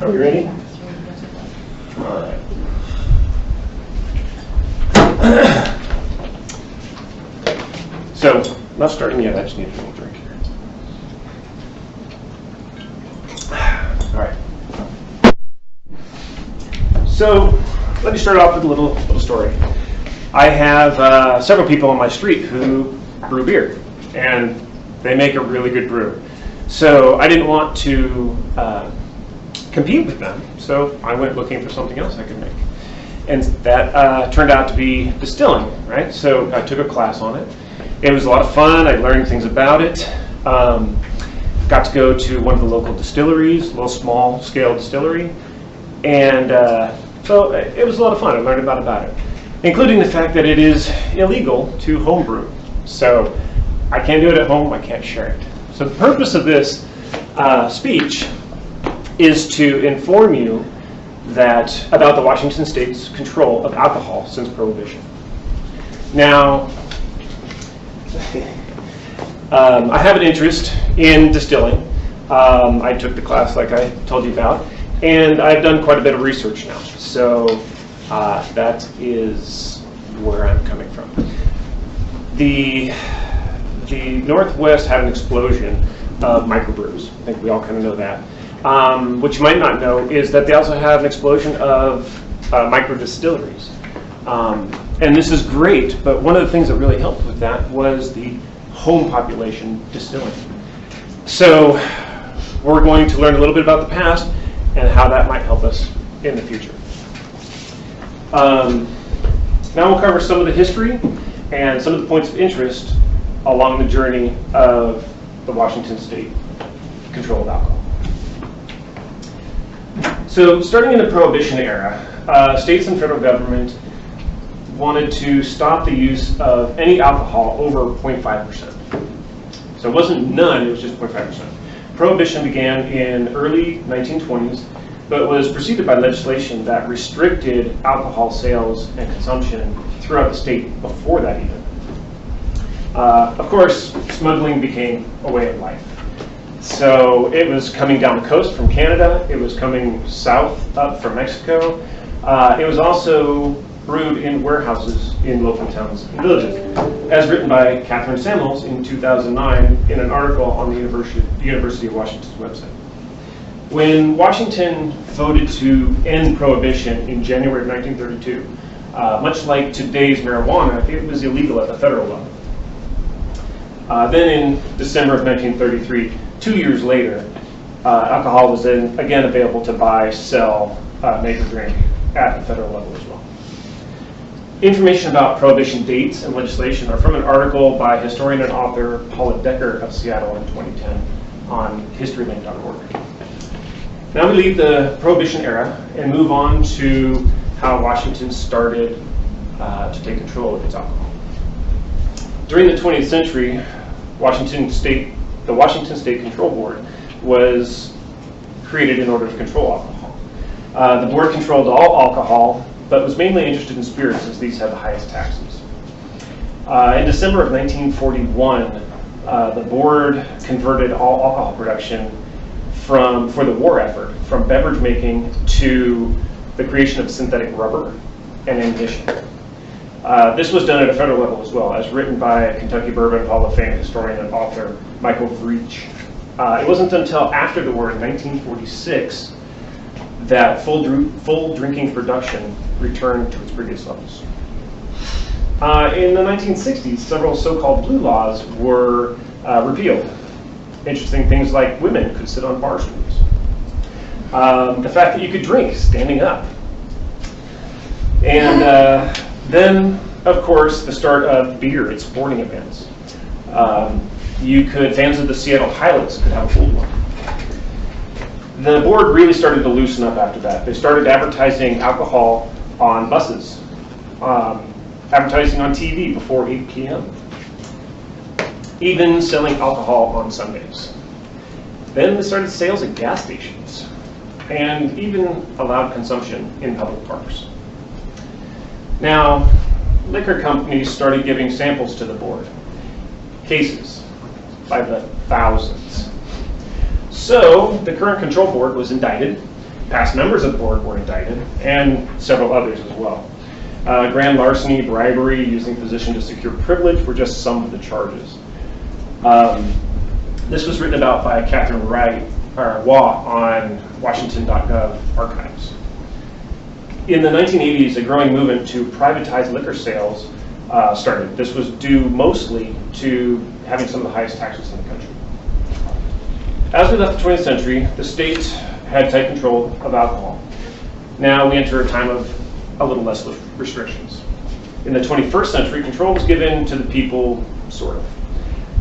Are we ready? All right. So, not starting yet, I just need a little drink here. All right. So, let me start off with a little story. I have several people on my street who brew beer, and they make a really good brew. So I didn't want to compete with them, so I went looking for something else I could make. And that turned out to be distilling, right? So I took a class on it. It was a lot of fun. I learned things about it. Got to go to one of the local distilleries, a little small scale distillery. And so it was a lot of fun. I learned about it, including the fact that it is illegal to homebrew. So I can't do it at home, I can't share it. So the purpose of this speech is to inform you about the Washington State's control of alcohol since Prohibition. Now, I have an interest in distilling. I took the class like I told you about, and I've done quite a bit of research now. So that is where I'm coming from. The Northwest had an explosion of microbrews. I think we all kind of know that. What you might not know is that they also have an explosion of microdistilleries. And this is great, but one of the things that really helped with that was the home population distilling. So we're going to learn a little bit about the past and how that might help us in the future. Now we'll cover some of the history and some of the points of interest along the journey of the Washington State control of alcohol. So starting in the Prohibition era, states and federal government wanted to stop the use of any alcohol over 0.5%. So it wasn't none, it was just 0.5%. Prohibition began in early 1920s, but was preceded by legislation that restricted alcohol sales and consumption throughout the state before that even. Of course, smuggling became a way of life. So it was coming down the coast from Canada, it was coming south up from Mexico. It was also brewed in warehouses in local towns and villages, as written by Catherine Samuels in 2009 in an article on the University of Washington's website. When Washington voted to end Prohibition in January of 1932, much like today's marijuana, it was illegal at the federal level. Then in December of 1933, 2 years later, alcohol was then again available to buy, sell, make or drink at the federal level as well. Information about Prohibition dates and legislation are from an article by historian and author Paula Decker of Seattle in 2010 on historylink.org. Now we leave the Prohibition era and move on to how Washington started to take control of its alcohol. During the 20th century, the Washington State Control Board was created in order to control alcohol. The board controlled all alcohol, but was mainly interested in spirits as these had the highest taxes. In December of 1941, the board converted all alcohol production for the war effort from beverage making to the creation of synthetic rubber and ammunition. This was done at a federal level as well, as written by Kentucky Bourbon Hall of Fame historian and author Michael Vreach. It wasn't until after the war in 1946 that full drinking production returned to its previous levels. In the 1960s, several so-called blue laws were repealed. Interesting things like women could sit on bar stools. The fact that you could drink standing up. And then, of course, the start of beer at sporting events. Fans of the Seattle Pilots could have a full one. The board really started to loosen up after that. They started advertising alcohol on buses, advertising on TV before 8 p.m., even selling alcohol on Sundays. Then they started sales at gas stations, and even allowed consumption in public parks. Now, liquor companies started giving samples to the board, cases by the thousands. So the current control board was indicted past members of the board were indicted, and several others as well. Grand larceny, bribery, using position to secure privilege were just some of the charges. This was written about by Catherine Waugh on Washington.gov archives. In the 1980s, a growing movement to privatize liquor sales started. This was due mostly to having some of the highest taxes in the country. As we left the 20th century, the state had tight control of alcohol. Now we enter a time of a little less restrictions. In the 21st century, control was given to the people, sort of.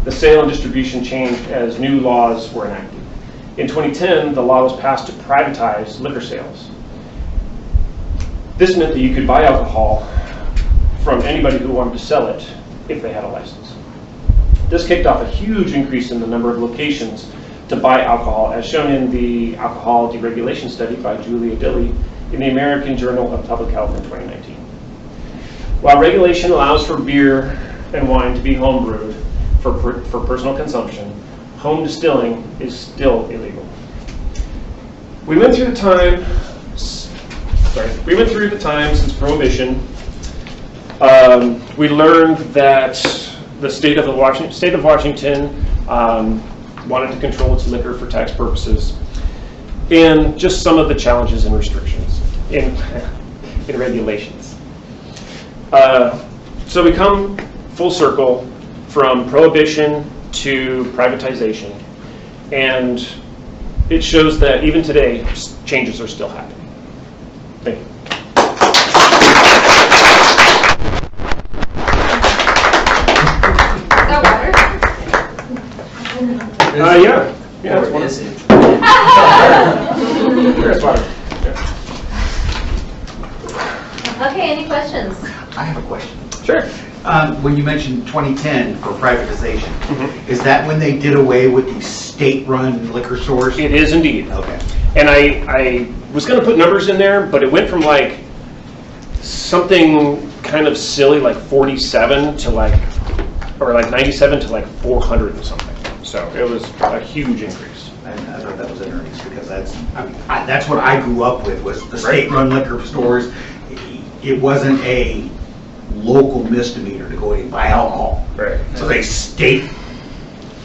The sale and distribution changed as new laws were enacted. In 2010, the law was passed to privatize liquor sales. This meant that you could buy alcohol from anybody who wanted to sell it if they had a license. This kicked off a huge increase in the number of locations to buy alcohol, as shown in the alcohol deregulation study by Julia Dilley in the American Journal of Public Health in 2019. While regulation allows for beer and wine to be homebrewed for personal consumption, home distilling is still illegal. We went through the time since Prohibition. We learned that the state of Washington wanted to control its liquor for tax purposes, and just some of the challenges and restrictions in regulations. So we come full circle from Prohibition to privatization, and it shows that even today, changes are still happening. Thank you. Yeah. Yeah, or is it? Here's water. Okay, any questions? I have a question. Sure. When you mentioned 2010 for privatization, is that when they did away with the state-run liquor stores? It is indeed. Okay. And I was going to put numbers in there, but it went from like something kind of silly like 47 to like, or like 97 to like 400 and something. So it was a huge increase. I thought that was interesting because that's what I grew up with, was the state-run liquor stores. It wasn't a local misdemeanor to go in and buy alcohol. Right. So they state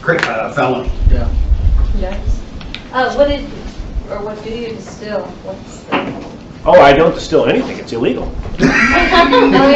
felony. Yeah. Yes. What do you distill? What's the... Oh, I don't distill anything. It's illegal. Oh,